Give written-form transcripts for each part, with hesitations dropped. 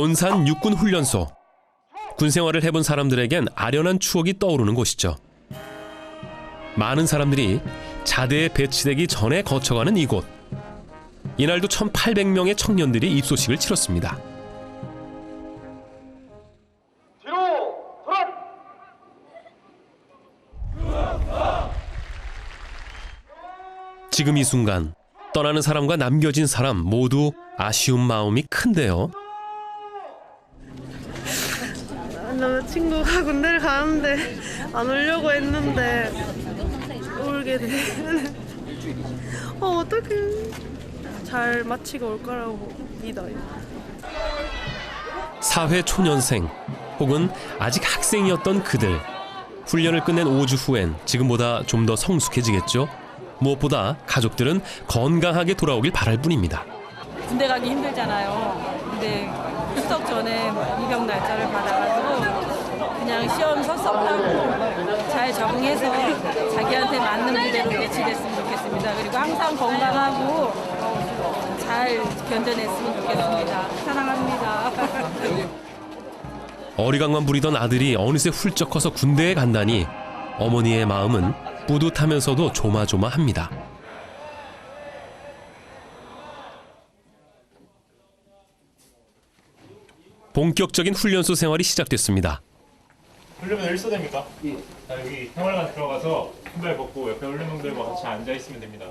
논산 육군훈련소. 군 생활을 해본 사람들에겐 아련한 추억이 떠오르는 곳이죠. 많은 사람들이 자대에 배치되기 전에 거쳐가는 이곳. 이날도 1,800명의 청년들이 입소식을 치렀습니다. 지금 이 순간 떠나는 사람과 남겨진 사람 모두 아쉬운 마음이 큰데요. 남자친구가 군대를 가는데 안 오려고 했는데 울게 돼. 어떡해. 잘 마치고 올 거라고 믿어요. 사회 초년생 혹은 아직 학생이었던 그들. 훈련을 끝낸 5주 후엔 지금보다 좀 더 성숙해지겠죠. 무엇보다 가족들은 건강하게 돌아오길 바랄 뿐입니다. 군대 가기 힘들잖아요. 근데 추석 전에 입영 날짜를 받아가지고 그냥 시험 섭섭하고 잘 적응해서 자기한테 맞는 부대로 배치됐으면 좋겠습니다. 그리고 항상 건강하고 잘 견뎌냈으면 좋겠습니다. 사랑합니다. 어리광만 부리던 아들이 어느새 훌쩍 커서 군대에 간다니 어머니의 마음은 뿌듯하면서도 조마조마합니다. 본격적인 훈련소 생활이 시작됐습니다. 훈련은 일소됩니까? 예. 자, 여기 생활관 들어가서 신발 벗고 옆에 훈련병들과 같이 앉아 있으면 됩니다.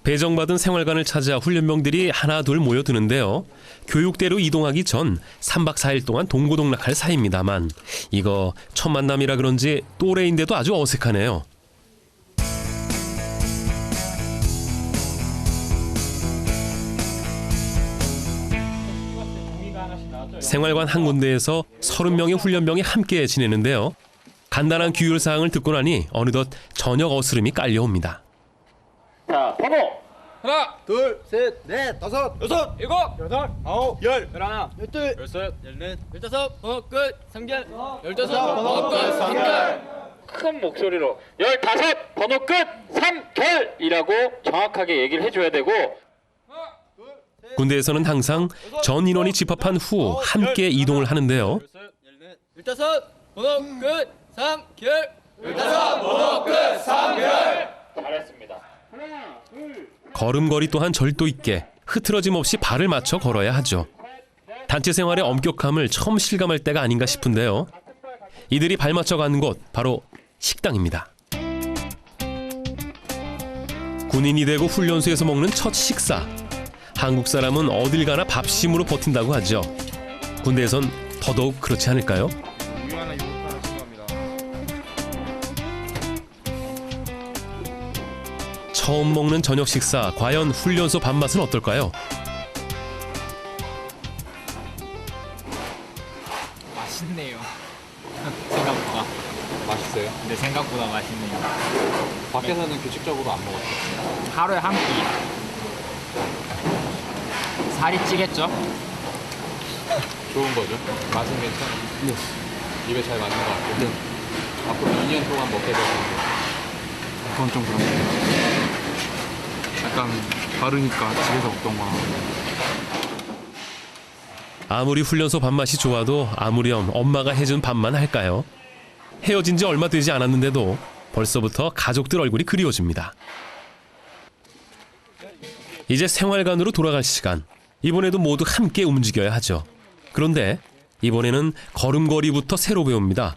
배정받은 생활관을 찾아 훈련병들이 하나 둘 모여드는데요. 교육대로 이동하기 전 3박 4일 동안 동고동락할 사이입니다만 이거 첫 만남이라 그런지 또래인데도 아주 어색하네요. 생활관 한 군데에서 30명의 훈련병이 함께 지내는데요. 간단한 규율 사항을 듣고 나니 어느덧 저녁 어스름이 깔려옵니다. 자, 번호! 하나, 둘, 셋, 넷, 다섯, 여섯, 일곱, 여덟, 아홉, 열, 열하나, 열둘, 열셋, 열넷, 열다섯, 번호 끝, 3개월, 15, 번호 끝, 3개월. 큰 목소리로 15, 번호 끝, 3개월이라고 정확하게 얘기를 해줘야 되고 군대에서는 항상 전 인원이 집합한 후 함께 이동을 하는데요. 열다섯, 번호 끝, 3개월, 열다섯, 번호 끝, 3개월. 잘했습니다. 걸음걸이 또한 절도 있게 흐트러짐 없이 발을 맞춰 걸어야 하죠. 단체 생활의 엄격함을 처음 실감할 때가 아닌가 싶은데요. 이들이 발 맞춰 가는 곳 바로 식당입니다. 군인이 되고 훈련소에서 먹는 첫 식사. 한국 사람은 어딜 가나 밥심으로 버틴다고 하죠. 군대에선 더더욱 그렇지 않을까요? 처음 먹는 저녁 식사, 과연 훈련소 밥맛은 어떨까요? 맛있네요. 생각보다. 맛있어요? 근데 생각보다 맛있네요. 밖에서는 규칙적으로 안 먹었어요. 하루에 한 끼. 살이 찌겠죠? 좋은 거죠? 맛은 괜찮아요? 네. 입에 잘 맞는 것 같고. 네. 앞으로 2년 동안 먹게 될 텐데. 그건 좀 그렇네요. 약간 다르니까 집에서 먹던 거랑. 아무리 훈련소 밥맛이 좋아도 아무렴 엄마가 해준 밥만 할까요? 헤어진 지 얼마 되지 않았는데도 벌써부터 가족들 얼굴이 그리워집니다. 이제 생활관으로 돌아갈 시간. 이번에도 모두 함께 움직여야 하죠. 그런데 이번에는 걸음걸이부터 새로 배웁니다.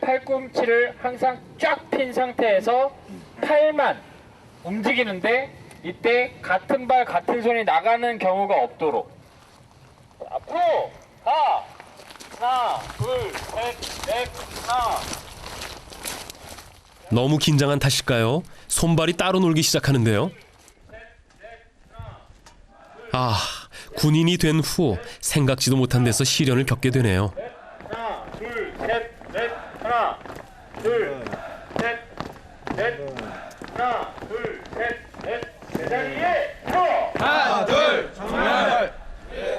팔꿈치를 항상 쫙 핀 상태에서 팔만 움직이는데 이때 같은 발 같은 손이 나가는 경우가 없도록 앞으로 하나 둘 셋 넷 하나. 너무 긴장한 탓일까요? 손발이 따로 놀기 시작하는데요. 아, 군인이 된 후 생각지도 못한 데서 시련을 겪게 되네요. 하나 둘 셋 넷 하나 둘 셋 넷 하나 둘 셋 넷 제자리에 서 하나, 둘, 정말.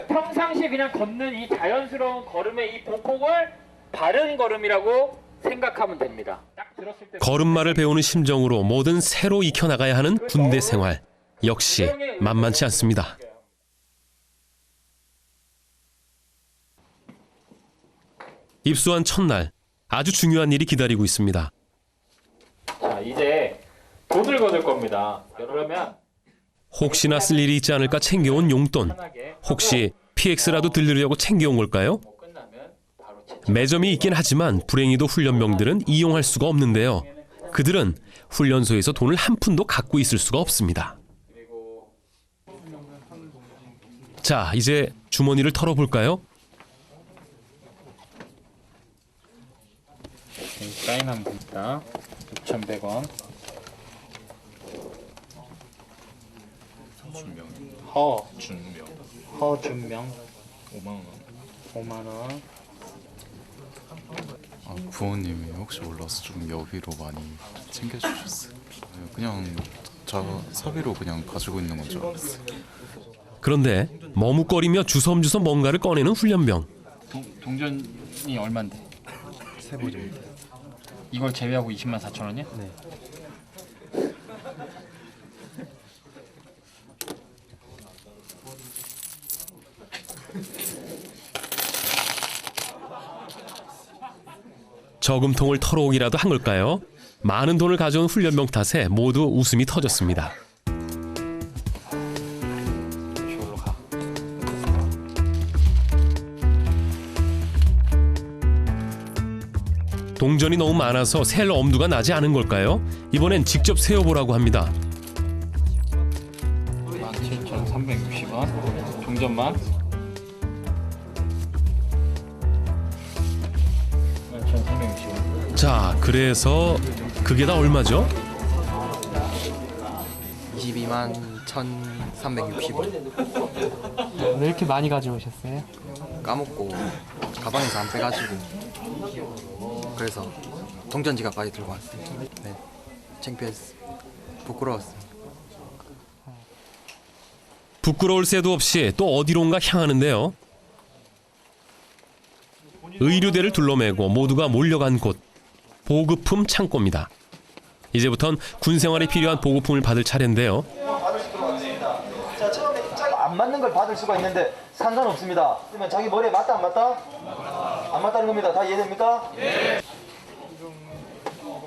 평상시 그냥 걷는 이 자연스러운 걸음의 이 보폭을 바른 걸음이라고 생각하면 됩니다. 딱 들었을 때 걸음마를 배우는 심정으로 뭐든 새로 익혀나가야 하는 군대 생활. 역시 만만치 않습니다. 입소한 첫날 아주 중요한 일이 기다리고 있습니다. 자, 이제 돈을 거둘 겁니다. 그러면 혹시나 쓸 일이 있지 않을까 챙겨온 용돈. 혹시 PX라도 들르려고 챙겨온 걸까요? 끝나면 바로 매점이 있긴 하지만 불행히도 훈련병들은 이용할 수가 없는데요. 그들은 훈련소에서 돈을 한 푼도 갖고 있을 수가 없습니다. 자, 이제 주머니를 털어볼까요? 사인한 겁니다. 6,100원. 허준명 5만 원. 아, 부모님이 혹시 몰라서 좀 여비로 많이 챙겨주셨어요. 그냥 저 사비로 그냥 가지고 있는 건 줄 알았어요. 그런데 머뭇거리며 주섬주섬 뭔가를 꺼내는 훈련병. 동전이 얼마인데? 세보 정도. 이걸 제외하고 20만 4천 원이야? 네. 저금통을 털어오기라도 한 걸까요? 많은 돈을 가져온 훈련병 탓에 모두 웃음이 터졌습니다. 저기로 가. 동전이 너무 많아서 셀 엄두가 나지 않은 걸까요? 이번엔 직접 세어보라고 합니다. 17,360원. 동전만. 17,360원. 자, 그래서 그게 다 얼마죠? 22만 1,360원. 왜 이렇게 많이 가져오셨어요? 까먹고 가방에서 안 빼가지고 그래서 동전 지갑까지 들고 왔어요. 네. 창피했어. 부끄러웠어요. 부끄러울 새도 없이 또 어디론가 향하는데요. 의류대를 둘러매고 모두가 몰려간 곳. 보급품 창고입니다. 이제부턴 군 생활에 필요한 보급품을 받을 차례인데요. 자, 처음에 안 맞는 걸 받을 수가 있는데 상관없습니다. 그러면 자기 머리에 맞다 안 맞다? 안 맞다는 겁니다. 다 이해됩니까? 네.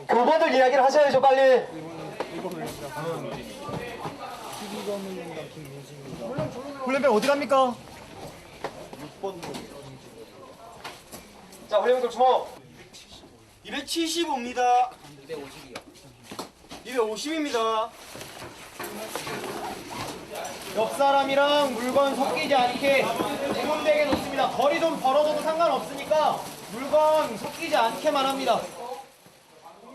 교관들 이야기를 하셔야죠, 빨리. 훈련병 어디 갑니까? 6번. 자, 훈련병들 주목. 275입니다. 250입니다. 옆 사람이랑 물건 섞이지 않게 구분되게 놓습니다. 거리 좀 벌어져도 상관없으니까 물건 섞이지 않게만 합니다.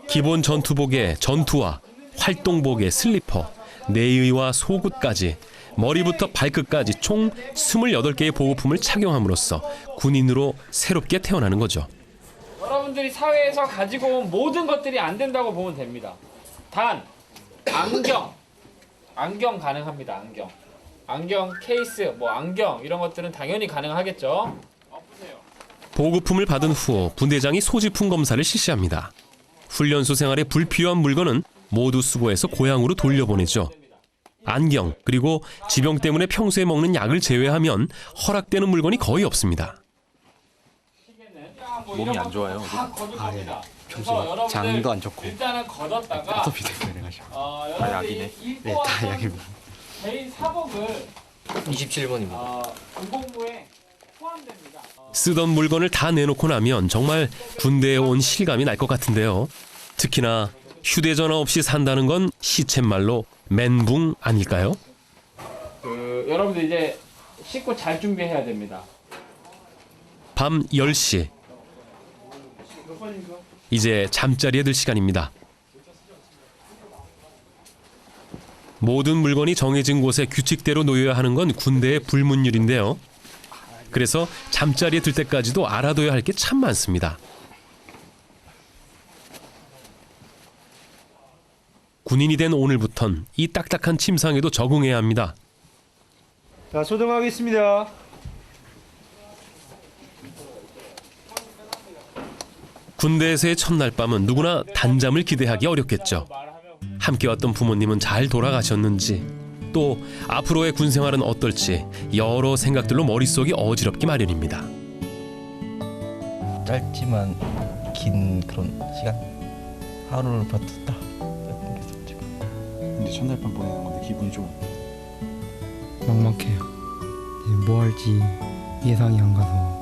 기본 전투복에 전투화, 활동복에 슬리퍼, 내의와 속옷까지 머리부터 발끝까지 총 28개의 보호품을 착용함으로써 군인으로 새롭게 태어나는 거죠. 여러분들이 사회에서 가지고 온 모든 것들이 안 된다고 보면 됩니다. 단 안경 가능합니다. 안경 케이스, 뭐 안경 이런 것들은 당연히 가능하겠죠. 보급품을 받은 후 분대장이 소지품 검사를 실시합니다. 훈련소 생활에 불필요한 물건은 모두 수거해서 고향으로 돌려보내죠. 안경 그리고 지병 때문에 평소에 먹는 약을 제외하면 허락되는 물건이 거의 없습니다. 몸이 안 좋아요. 평소에 장도 안 좋고 일단은 걷었다가 아토피 때문에 해가지고 다 약이네. 네, 다 약입니다. 개인 사복을 27번입니다. 군복무에 포함됩니다. 쓰던 물건을 다 내놓고 나면 정말 군대에 온 실감이 날 것 같은데요. 특히나 휴대전화 없이 산다는 건 시쳇말로 멘붕 아닐까요? 여러분들 이제 씻고 잘 준비해야 됩니다. 밤 10시. 이제 잠자리에 들 시간입니다. 모든 물건이 정해진 곳에 규칙대로 놓여야 하는 건 군대의 불문율인데요. 그래서 잠자리에 들 때까지도 알아둬야 할 게 참 많습니다. 군인이 된 오늘부턴 이 딱딱한 침상에도 적응해야 합니다. 자, 소등하겠습니다. 군대에서의 첫날 밤은 누구나 단잠을 기대하기 어렵겠죠. 함께 왔던 부모님은 잘 돌아가셨는지, 또 앞으로의 군 생활은 어떨지 여러 생각들로 머릿속이 어지럽기 마련입니다. 짧지만 긴 그런 시간 하루를 버텼다 이런 게 있었죠. 근데 첫날밤 보내는 건데 기분이 좀 막막해요. 뭐 할지 예상이 안 가서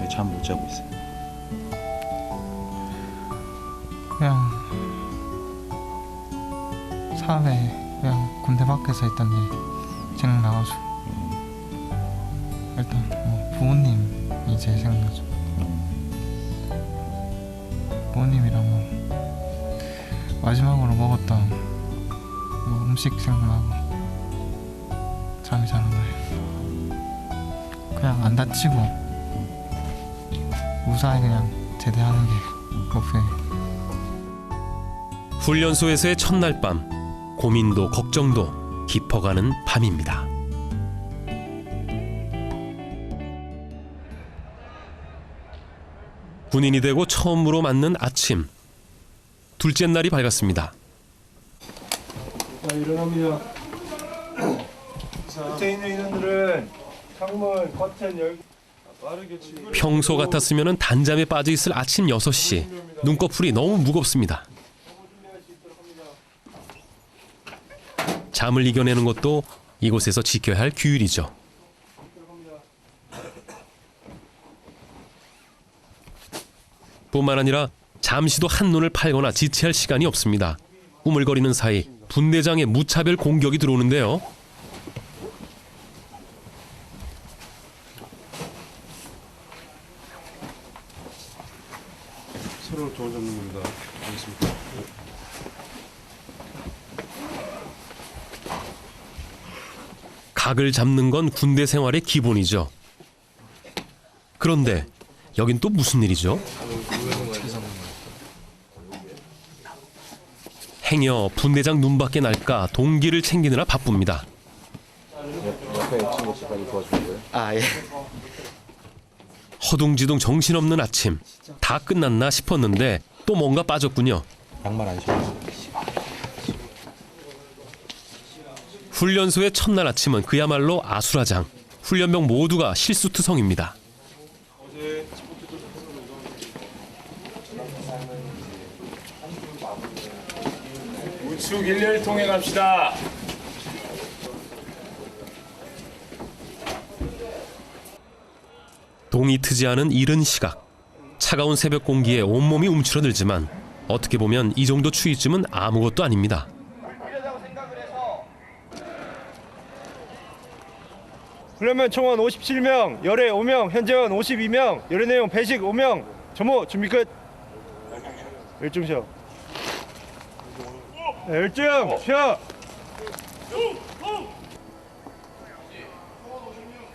잠 못 자고 있어요. 그냥 사회 그냥 군대 밖에서 했던 일 생각나가지고 일단 뭐 부모님이 제일 생각나죠. 부모님이랑 뭐 마지막으로 먹었던 뭐 음식 생각나고 잠이 잘 안 와요. 그냥 안 다치고 무사히 그냥 제대하는 게 목표예요. 훈련소에서의 첫날 밤, 고민도 걱정도 깊어가는 밤입니다. 군인이 되고 처음으로 맞는 아침. 둘째 날이 밝았습니다. 자, 일어납니다. 밑에 있는 인원들은 창문, 커튼 열기 빠르게 치고. 평소 같았으면 단잠에 빠져 있을 아침 6시. 눈꺼풀이 너무 무겁습니다. 잠을 이겨내는 것도 이곳에서 지켜야 할 규율이죠. 뿐만 아니라 잠시도 한눈을 팔거나 지체할 시간이 없습니다. 우물거리는 사이 분대장의 무차별 공격이 들어오는데요. 서로 도움 잡는 겁니다. 알겠습니다. 각을 잡는 건 군대 생활의 기본이죠. 그런데 여긴 또 무슨 일이죠? 행여 분대장 눈밖에 날까 동기를 챙기느라 바쁩니다. 옆에 친구 집까지 도와주는 거예요? 아, 예. 허둥지둥 정신없는 아침. 다 끝났나 싶었는데 또 뭔가 빠졌군요. 양말 안 신어. 훈련소의 첫날 아침은 그야말로 아수라장. 훈련병 모두가 실수투성입니다. 우측 일렬 통해 갑시다. 동이 트지 않은 이른 시각. 차가운 새벽 공기에 온몸이 움츠러들지만 어떻게 보면 이 정도 추위쯤은 아무것도 아닙니다. 훈련병 총원 57명, 열애 5명, 현재원 52명, 열애 내용 배식 5명, 점호 준비 끝. 열중 쉬어. 열중 쉬어.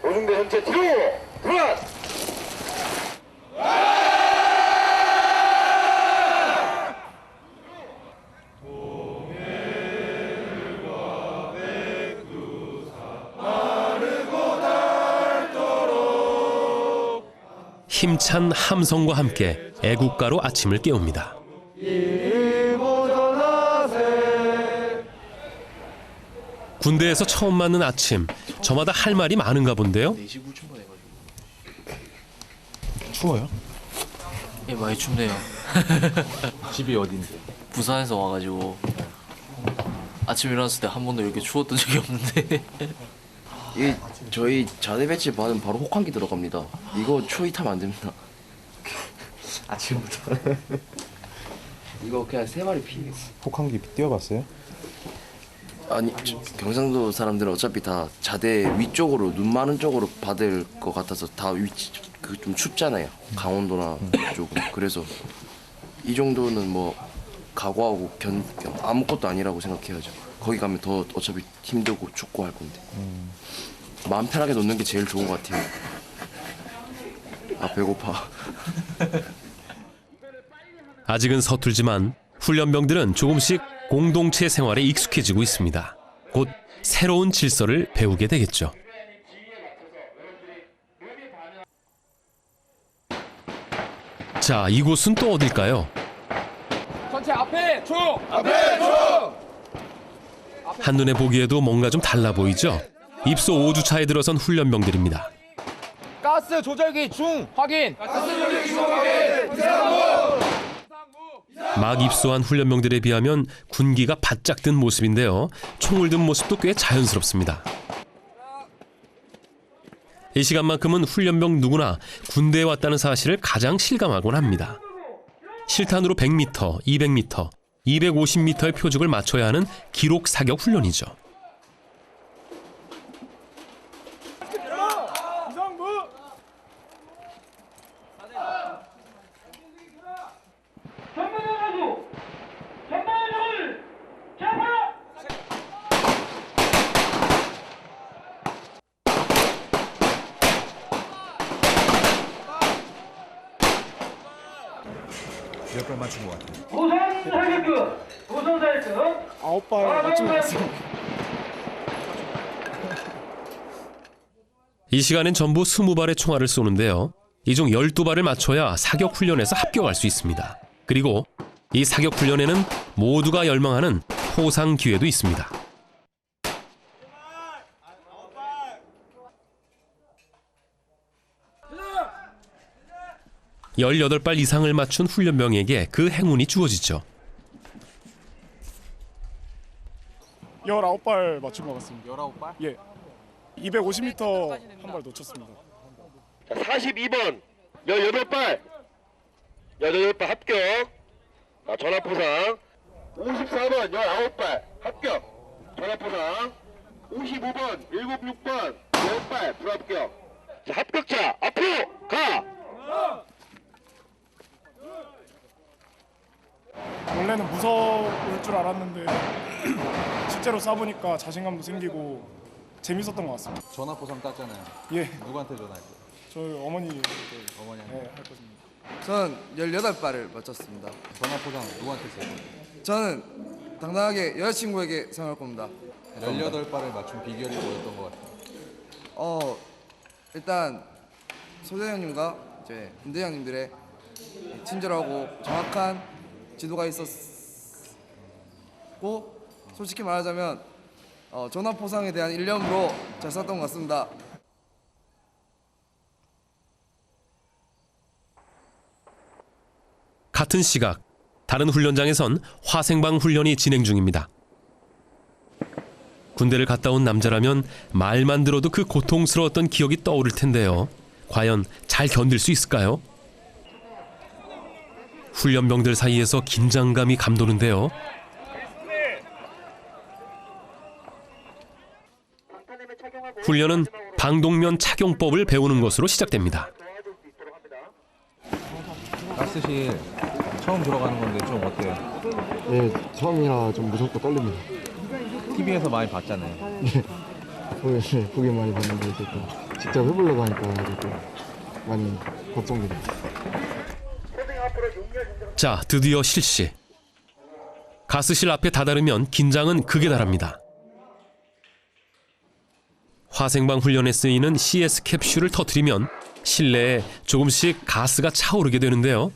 오중대 전체 뒤로 들어와. 힘찬 함성과 함께 애국가로 아침을 깨웁니다. 군대에서 처음 맞는 아침, 저마다 할 말이 많은가 본데요. 추워요? 예, 많이 춥네요. 집이 어딘데? 부산에서 와가지고 아침 일어났을 때 한 번도 이렇게 추웠던 적이 없는데. 이 저희 자대 배치 받으면 바로 혹한기 들어갑니다. 이거 추위 타면 안 됩니다. 아침부터. 이거 그냥 3마리 피겠어. 혹한기 뛰어봤어요? 아니 경상도 사람들은 어차피 다 자대 위쪽으로 눈 많은 쪽으로 받을 것 같아서 다 위치 그 좀 춥잖아요. 강원도나 이쪽은. 그래서 이 정도는 뭐 각오하고 아무것도 아니라고 생각해야죠. 거기 가면 더 어차피 힘들고 춥고 할 건데. 마음 편하게 놓는 게 제일 좋은 것 같아요. 아 배고파. 아직은 서툴지만 훈련병들은 조금씩 공동체 생활에 익숙해지고 있습니다. 곧 새로운 질서를 배우게 되겠죠. 자, 이곳은 또 어딜까요? 전체 앞에 총! 앞에 총! 한눈에 보기에도 뭔가 좀 달라 보이죠? 입소 5주차에 들어선 훈련병들입니다. 가스 가스 조절기 중 확인. 막 입소한 훈련병들에 비하면 군기가 바짝 든 모습인데요. 총을 든 모습도 꽤 자연스럽습니다. 이 시간만큼은 훈련병 누구나 군대에 왔다는 사실을 가장 실감하곤 합니다. 실탄으로 100m, 200m, 250m의 표적을 맞춰야 하는 기록 사격 훈련이죠. 몇 발 맞춘 것 같아요? 도선 사격급 9발 맞춘 것 같습니다. 이 시간엔 전부 20발의 총알을 쏘는데요. 이 중 12발을 맞춰야 사격 훈련에서 합격할 수 있습니다. 그리고 이 사격 훈련에는 모두가 열망하는 포상 기회도 있습니다. 18발 이상을 맞춘 훈련병에게 그 행운이 주어지죠. 19발 맞춘 것 같습니다. 19발? 예. 250m 한 발 놓쳤습니다. 자, 42번 18발 18발 합격. 자, 전화포상. 54번 19발 합격. 전화포상. 55번 76번 10발 불합격. 자, 합격자 앞으로 가. 원래는 무서울 줄 알았는데 실제로 쏴보니까 자신감도 생기고 재밌었던 것 같습니다. 전화 포상 땄잖아요. 예. 누구한테 전화했어요? 저희 어머니한테 어머니한테? 네, 할 것입니다. 저는 18발을 맞췄습니다. 전화 포상 누구한테 썼어요? 저는 당당하게 여자친구에게 사용할 겁니다. 18발을 맞춘 비결이 뭐였던 것 같아요? 일단 소대장님과 이제 군대장님들의 친절하고 정확한 지도가 있었고, 솔직히 말하자면 전화 포상에 대한 일념으로 잘 쐈던 것 같습니다. 같은 시각, 다른 훈련장에선 화생방 훈련이 진행 중입니다. 군대를 갔다 온 남자라면 말만 들어도 그 고통스러웠던 기억이 떠오를 텐데요. 과연 잘 견딜 수 있을까요? 훈련병들 사이에서 긴장감이 감도는데요. 훈련은 방독면 착용법을 배우는 것으로 시작됩니다. 가스실 처음 들어가는 건데 좀 어때요? 네, 처음이라 좀 무섭고 떨립니다. TV에서 많이 봤잖아요. 네, 보긴 많이 봤는데 이제 또 직접 해보려고 하니까 또 많이 걱정됩니다. 자, 드디어 실시. 가스실 앞에 다다르면 긴장은 극에 달합니다. 화생방 훈련에 쓰이는 CS 캡슐을 터뜨리면 실내에 조금씩 가스가 차오르게 되는데요.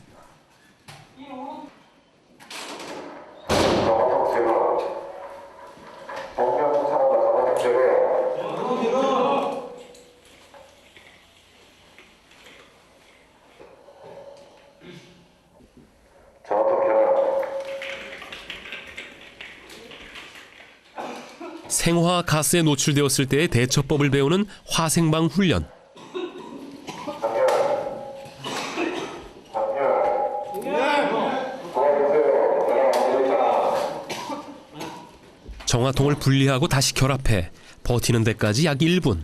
생화 가스에 노출되었을 때의 대처법을 배우는 화생방 훈련. 정화통을 분리하고 다시 결합해 버티는 데까지 약 1분.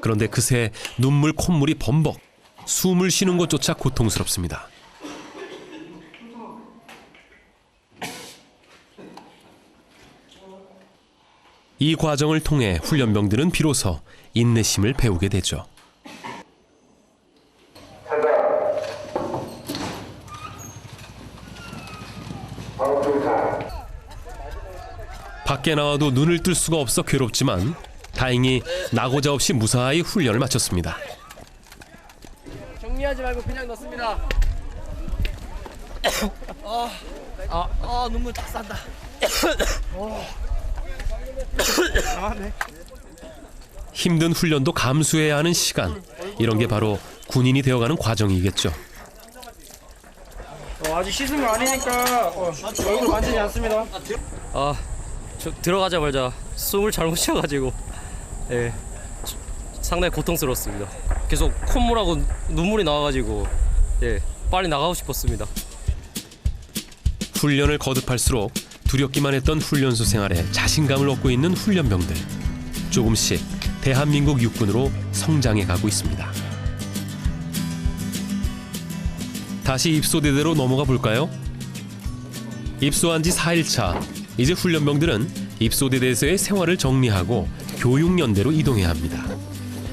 그런데 그새 눈물 콧물이 범벅. 숨을 쉬는 것조차 고통스럽습니다. 이 과정을 통해 훈련병들은 비로소 인내심을 배우게 되죠. 밖에 나와도 눈을 뜰 수가 없어 괴롭지만 다행히 나고자 없이 무사히 훈련을 마쳤습니다. 정리하지 말고 그냥 넣습니다. 눈물 다 싼다. 힘든 훈련도 감수해야 하는 시간. 이런 게 바로 군인이 되어가는 과정이겠죠. 아직 씻은 거 아니니까 얼굴 만지지 않습니다. 저 들어가자마자 숨을 잘못 쉬어가지고 예, 상당히 고통스러웠습니다. 계속 콧물하고 눈물이 나와가지고 예, 빨리 나가고 싶었습니다. 훈련을 거듭할수록 두렵기만 했던 훈련소 생활에 자신감을 얻고 있는 훈련병들. 조금씩 대한민국 육군으로 성장해 가고 있습니다. 다시 입소대대로 넘어가 볼까요? 입소한 지 4일차. 이제 훈련병들은 입소대대에서의 생활을 정리하고 교육연대로 이동해야 합니다.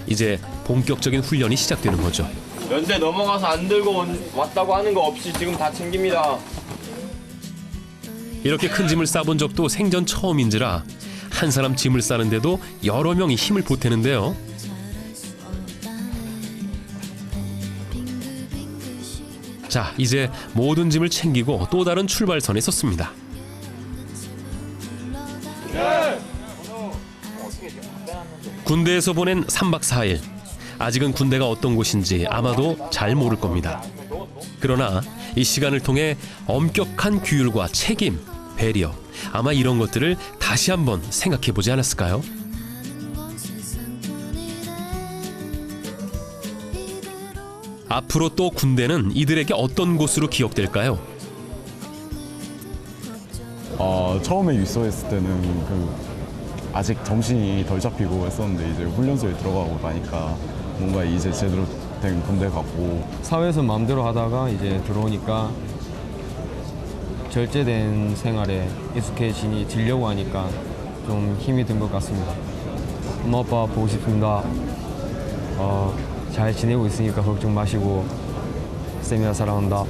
이제 본격적인 훈련이 시작되는 거죠. 연대 넘어가서 안 들고 왔다고 하는 거 없이 지금 다 챙깁니다. 이렇게 큰 짐을 싸본 적도 생전 처음인지라 한 사람 짐을 싸는데도 여러 명이 힘을 보태는데요. 자, 이제 모든 짐을 챙기고 또 다른 출발선에 섰습니다. 군대에서 보낸 3박 4일. 아직은 군대가 어떤 곳인지 아마도 잘 모를 겁니다. 그러나 이 시간을 통해 엄격한 규율과 책임, 배려, 아마 이런 것들을 다시 한번 생각해 보지 않았을까요? 앞으로 또 군대는 이들에게 어떤 곳으로 기억될까요? 처음에 입소했을 때는 아직 정신이 덜 잡히고 했었는데 이제 훈련소에 들어가고 나니까 뭔가 이제 제대로 된 군대 같고 사회에서 마음대로 하다가 이제 들어오니까 절제된 생활에 익숙해지려고 하니까 좀 힘이 든 것 같습니다. 엄마 아빠 보고 싶습니다. 잘 지내고 있으니까 걱정 마시고 쌤이라 사랑한다.